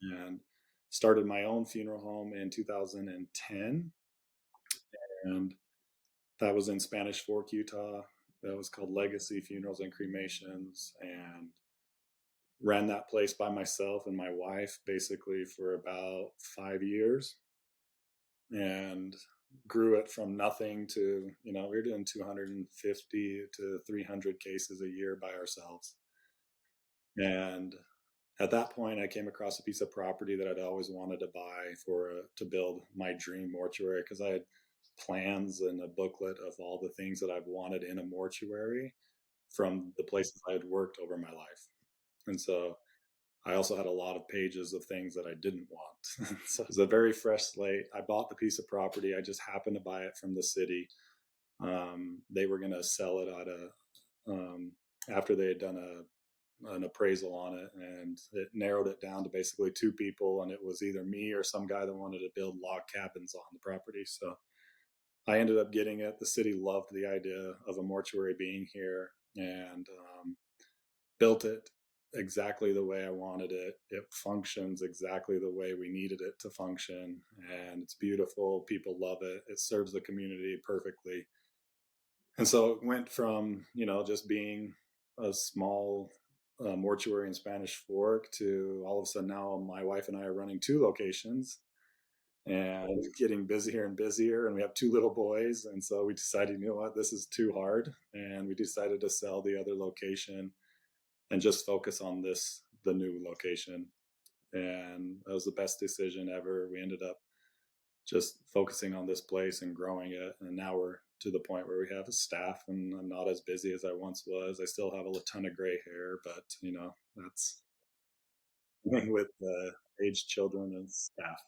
and started my own funeral home in 2010. And that was in Spanish Fork, Utah. That was called Legacy Funerals and Cremations, and ran that place by myself and my wife basically for about 5 years, and grew it from nothing to, we were doing 250 to 300 cases a year by ourselves. And at that point, I came across a piece of property that I'd always wanted to buy to build my dream mortuary, because I had plans and a booklet of all the things that I've wanted in a mortuary from the places I had worked over my life. And so I also had a lot of pages of things that I didn't want. So it was a very fresh slate. I bought the piece of property. I just happened to buy it from the city. They were going to sell it after they had done an appraisal on it, and it narrowed it down to basically two people. And it was either me or some guy that wanted to build log cabins on the property. So I ended up getting it. The city loved the idea of a mortuary being here, and built it exactly the way I wanted it. It functions exactly the way we needed it to function, and it's beautiful. People love it. It serves the community perfectly. And so it went from, just being a small mortuary in Spanish Fork to all of a sudden now my wife and I are running two locations and getting busier and busier. And we have two little boys. And so we decided, you know what, this is too hard. And we decided to sell the other location and just focus on the new location. And that was the best decision ever. We ended up just focusing on this place and growing it. And now we're to the point where we have a staff, and I'm not as busy as I once was. I still have a ton of gray hair, but that's with aged children and staff.